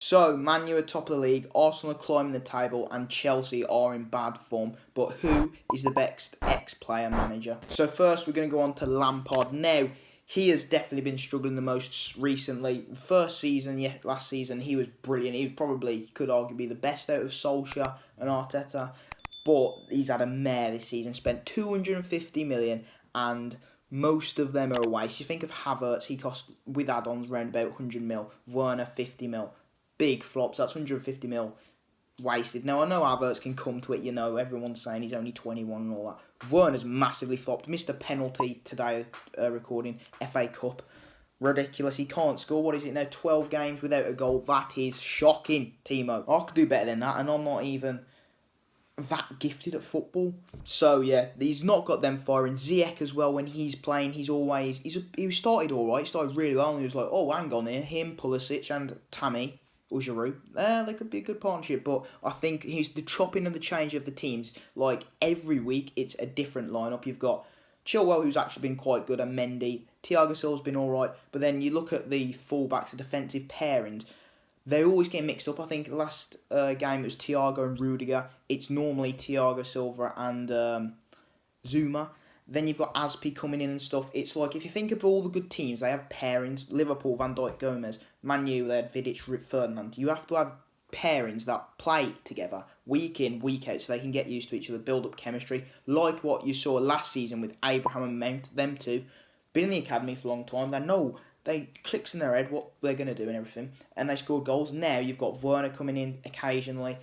So, Man U are top of the league, Arsenal are climbing the table, and Chelsea are in bad form. But who is the best ex-player manager? So first, we're going to go on to Lampard. Now, he has definitely been struggling the most recently. First season, last season, he was brilliant. He probably could argue be the best out of Solskjaer and Arteta. But he's had a mare this season. Spent 250 million, and most of them are away. So you think of Havertz, he cost with add-ons around about 100 mil. Werner 50 mil. Big flops. That's 150 mil wasted. Now, I know Havertz can come to it, everyone's saying he's only 21 and all that. Werner's massively flopped. Missed a penalty today, recording FA Cup. Ridiculous. He can't score. What is it now? 12 games without a goal. That is shocking, Timo. I could do better than that, and I'm not even that gifted at football. So, yeah, he's not got them firing. Ziyech as well, when he's playing, he started alright. He started really well, and he was like, oh, hang on here. Him, Pulisic, and Tammy or Giroud, they could be a good partnership, but I think he's the chopping and the change of the teams. Like, every week, it's a different lineup. You've got Chilwell, who's actually been quite good, and Mendy. Thiago Silva's been alright, but then you look at the fullbacks, the defensive pairings, they always get mixed up. I think last game it was Thiago and Rudiger. It's normally Thiago Silva and Zuma. Then you've got Aspi coming in and stuff. It's like, if you think of all the good teams, they have pairings. Liverpool, Van Dijk, Gomez. Man U, they had Vidic, Ferdinand. You have to have pairings that play together week in, week out, so they can get used to each other, build up chemistry. Like what you saw last season with Abraham and Mount. Them two, been in the academy for a long time. They know, they clicks in their head what they're going to do and everything. And they score goals. Now you've got Werner coming in occasionally.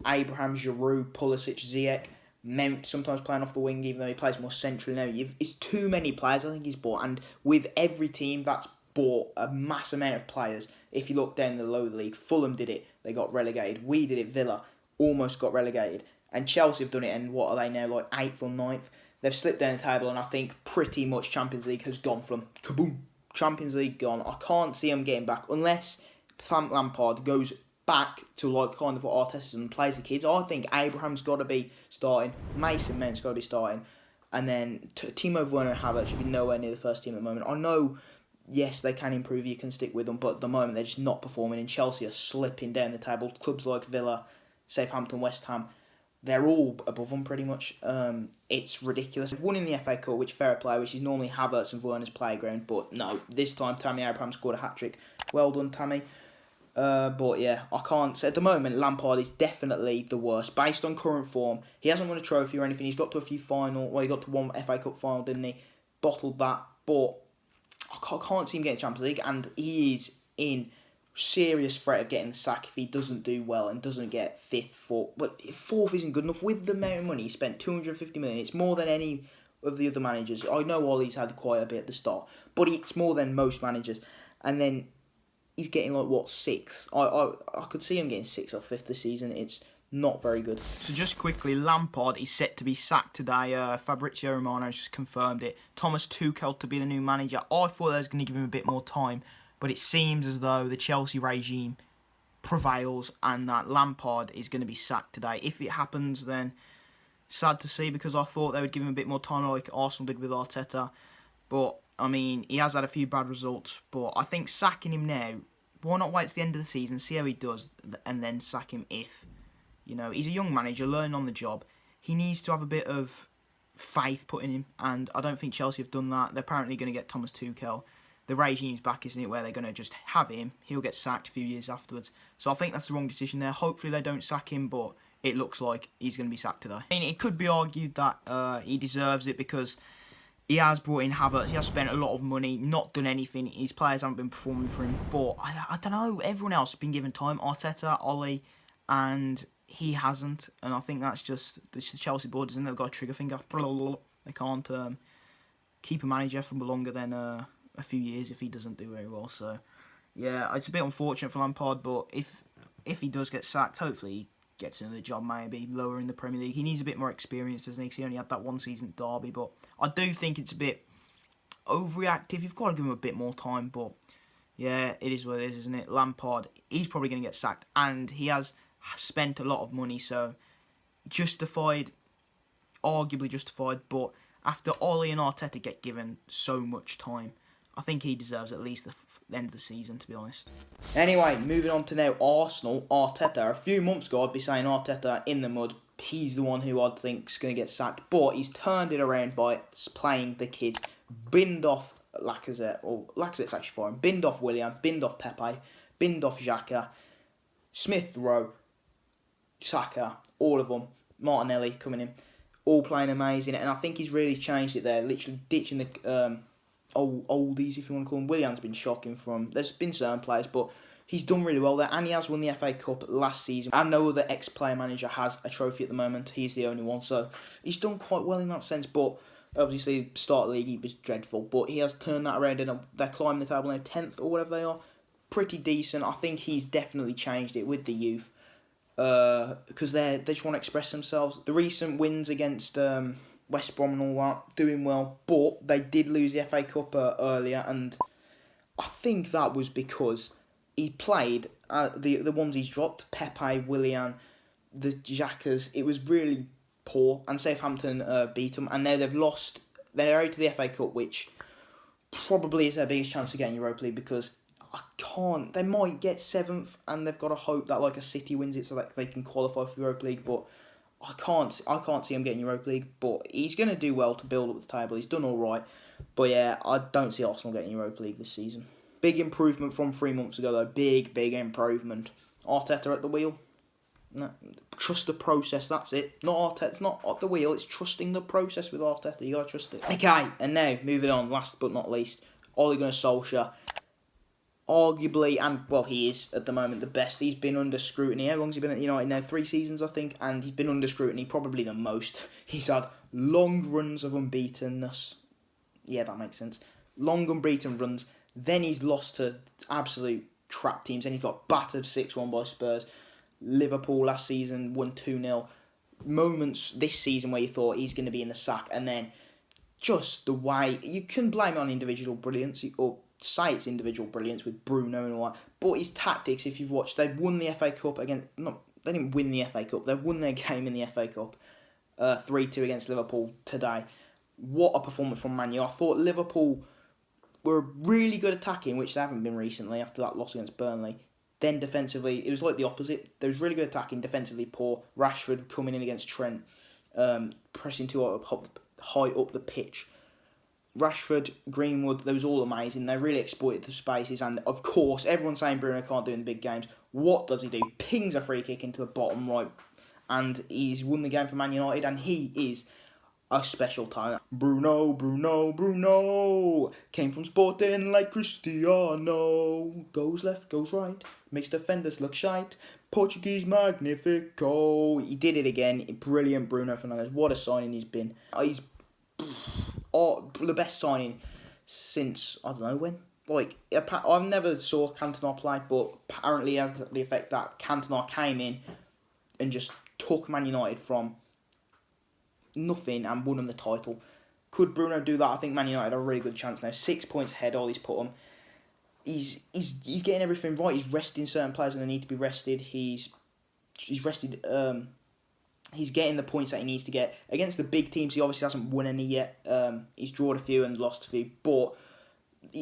Abraham, Giroud, Pulisic, Ziyech. Mount sometimes playing off the wing, even though he plays more centrally now. It's too many players, I think he's bought. And with every team that's bought a mass amount of players, if you look down the lower league, Fulham did it, they got relegated. We did it, Villa almost got relegated. And Chelsea have done it, and what are they now, like 8th or 9th? They've slipped down the table, and I think pretty much Champions League has gone from kaboom. Champions League gone. I can't see them getting back unless Frank Lampard goes back to like kind of what Arteta and plays the kids. I think Abraham's got to be starting, Mason Mount's got to be starting, and then Timo Werner and Havertz should be nowhere near the first team at the moment. I know, yes, they can improve, you can stick with them, but at the moment they're just not performing, and Chelsea are slipping down the table. Clubs like Villa, Southampton, West Ham, they're all above them pretty much. It's ridiculous. They've won in the FA Cup, which fair play, which is normally Havertz and Werner's playground, but no, this time Tammy Abraham scored a hat-trick. Well done, Tammy. But yeah, I can't say at the moment Lampard is definitely the worst based on current form. He hasn't won a trophy or anything. He's got to a few he got to one FA Cup final, didn't he? Bottled that, but I can't see him getting Champions League, and he is in serious threat of getting the sack if he doesn't do well and doesn't get 5th, 4th. But 4th isn't good enough with the amount of money he spent. 250 million. It's more than any of the other managers. I know Ollie's had quite a bit at the start, but it's more than most managers. And then he's getting like 6th. I could see him getting 6th or 5th this season. It's not very good. So just quickly, Lampard is set to be sacked today. Fabrizio Romano's just confirmed it. Thomas Tuchel to be the new manager. I thought they was going to give him a bit more time, but it seems as though the Chelsea regime prevails and that Lampard is going to be sacked today. If it happens, then sad to see, because I thought they would give him a bit more time like Arsenal did with Arteta. But, I mean, he has had a few bad results, but I think sacking him now, why not wait to the end of the season, see how he does, and then sack him if, he's a young manager, learning on the job. He needs to have a bit of faith put in him, and I don't think Chelsea have done that. They're apparently going to get Thomas Tuchel. The regime's back, isn't it, where they're going to just have him. He'll get sacked a few years afterwards. So I think that's the wrong decision there. Hopefully they don't sack him, but it looks like he's going to be sacked today. I mean, it could be argued that he deserves it because he has brought in Havertz. He has spent a lot of money, not done anything. His players haven't been performing for him. But I don't know. Everyone else has been given time. Arteta, Ollie, and he hasn't. And I think that's just the Chelsea board, isn't it? They've got a trigger finger. They can't keep a manager for longer than a few years if he doesn't do very well. So, yeah, it's a bit unfortunate for Lampard. But if he does get sacked, hopefully he gets another job, maybe lower in the Premier League. He needs a bit more experience, doesn't he? Because he only had that one season at Derby. But I do think it's a bit overreactive. You've got to give him a bit more time. But yeah, it is what it is, isn't it? Lampard, he's probably going to get sacked, and he has spent a lot of money, so justified, arguably justified. But after Ollie and Arteta get given so much time, I think he deserves at least the end of the season, to be honest. Anyway, moving on to now Arsenal, Arteta. A few months ago, I'd be saying Arteta in the mud. He's the one who I'd think's going to get sacked. But he's turned it around by playing the kids. Binned off Lacazette, or Lacazette's actually for him. Binned off Willian, binned off Pepe, binned off Xhaka, Smith Rowe, Saka, all of them. Martinelli coming in. All playing amazing. And I think he's really changed it there. Literally ditching the oldies, if you want to call them. Willian's been shocking from... There's been certain players, but he's done really well there. And he has won the FA Cup last season. And no other ex-player manager has a trophy at the moment. He's the only one. So he's done quite well in that sense. But obviously, start of the league, he was dreadful. But he has turned that around and they're climbing the table now, 10th or whatever they are. Pretty decent. I think he's definitely changed it with the youth. Because they just want to express themselves. The recent wins against West Brom and all that, doing well. But they did lose the FA Cup earlier. And I think that was because he played the ones he's dropped. Pepe, Willian, the Xhakas. It was really poor, and Southampton beat them, and now they've lost. They're out to the FA Cup, which probably is their biggest chance of getting Europa League, because they might get 7th, and they've got to hope that like a City wins it so that they can qualify for the Europa League. But I can't see him getting Europa League. But he's going to do well to build up the table. He's done all right, but yeah, I don't see Arsenal getting Europa League this season. Big improvement from 3 months ago though. Big improvement. Arteta at the wheel. No, trust the process, that's it. Not Arteta, it's not at the wheel, it's trusting the process with Arteta. You gotta trust it. Okay, and now, moving on, last but not least, Ole Gunnar Solskjaer. Arguably, and well, he is at the moment the best. He's been under scrutiny. How long's he been at United now? 3 seasons, I think, and he's been under scrutiny probably the most. He's had long runs of unbeatenness. Yeah, that makes sense. Long unbeaten runs. Then he's lost to absolute crap teams, and he's got battered 6-1 by Spurs. Liverpool last season won 2-0. Moments this season where you thought he's going to be in the sack, and then just the way... You can blame it on individual brilliance, or say it's individual brilliance with Bruno and all that, but his tactics, if you've watched, they've won the FA Cup against... No, they didn't win the FA Cup. They won their game in the FA Cup 3-2 against Liverpool today. What a performance from Man U. I thought Liverpool were really good attacking, which they haven't been recently after that loss against Burnley. Then defensively, it was like the opposite. They was really good attacking, defensively poor. Rashford coming in against Trent, pressing too high up the pitch. Rashford, Greenwood, they was all amazing. They really exploited the spaces, and of course, everyone's saying Bruno can't do in the big games. What does he do? Pings a free kick into the bottom right, and he's won the game for Man United, and he is a special talent. Bruno came from Sporting like Cristiano. Goes left, goes right, makes defenders look shite. Portuguese magnifico. He did it again. Brilliant, Bruno Fernandes. What a signing he's been. He's the best signing since, I don't know when. Like, I've never saw Cantona play, but apparently he has the effect that Cantona came in and just took Man United from nothing and won them the title. Could Bruno do that? I think Man United have a really good chance now. 6 points ahead, all he's put them. He's getting everything right. He's resting certain players when they need to be rested. He's rested. He's getting the points that he needs to get against the big teams. He obviously hasn't won any yet. He's drawn a few and lost a few, but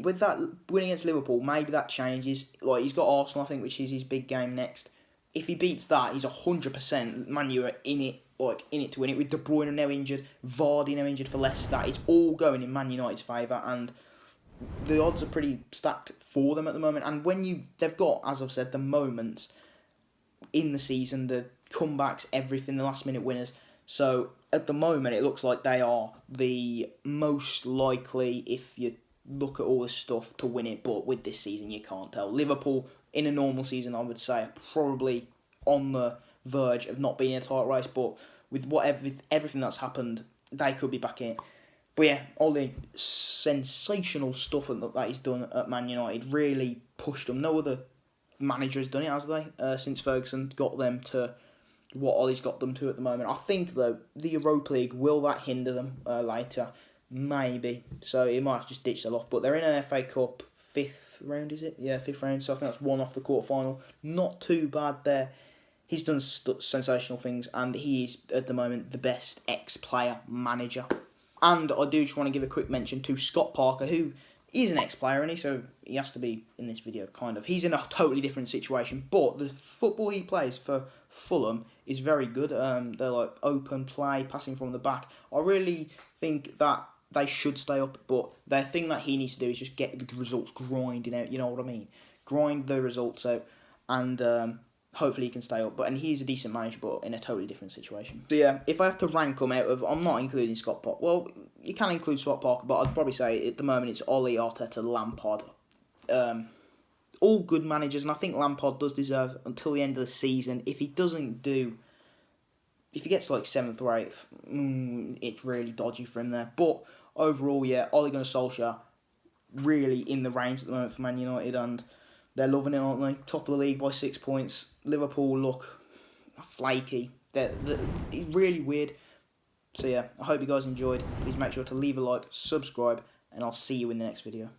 with that win against Liverpool, maybe that changes. Like, he's got Arsenal, I think, which is his big game next. If he beats that, he's 100%. Man U are in it to win it. With De Bruyne now injured, Vardy now injured for Leicester, it's all going in Man United's favour, and the odds are pretty stacked for them at the moment. And when they've got, as I've said, the moments in the season, the comebacks, everything, the last minute winners. So at the moment, it looks like they are the most likely, if you look at all this stuff, to win it. But with this season, you can't tell. Liverpool, in a normal season, I would say, are probably on the verge of not being in a title race. But with everything that's happened, they could be back in it. But yeah, all the sensational stuff that he's done at Man United really pushed them. No other manager has done it, has they? Since Ferguson got them to what Ollie's got them to at the moment. I think, though, the Europa League, will that hinder them later? Maybe. So he might have just ditched them off. But they're in an FA Cup 5th round, is it? Yeah, 5th round. So I think that's one off the quarterfinal. Not too bad there. He's done sensational things, and he is, at the moment, the best ex-player manager. And I do just want to give a quick mention to Scott Parker, who He's an ex-player, and so he has to be in this video, kind of. He's in a totally different situation, but the football he plays for Fulham is very good. They're like open play, passing from the back. I really think that they should stay up, but the thing that he needs to do is just get the results grinding out, you know what I mean? Grind the results out, and hopefully he can stay up. And he's a decent manager, but in a totally different situation. So yeah, if I have to rank them out of, I'm not including Scott Parker. Well, you can include Scott Parker, but I'd probably say at the moment it's Ollie, Arteta, Lampard. All good managers, and I think Lampard does deserve until the end of the season. If he gets like 7th or 8th, it's really dodgy for him there. But overall, yeah, Ole Gunnar Solskjaer really in the reins at the moment for Man United, and they're loving it, aren't they? Top of the league by 6 points. Liverpool look flaky. They're really weird. So yeah, I hope you guys enjoyed. Please make sure to leave a like, subscribe, and I'll see you in the next video.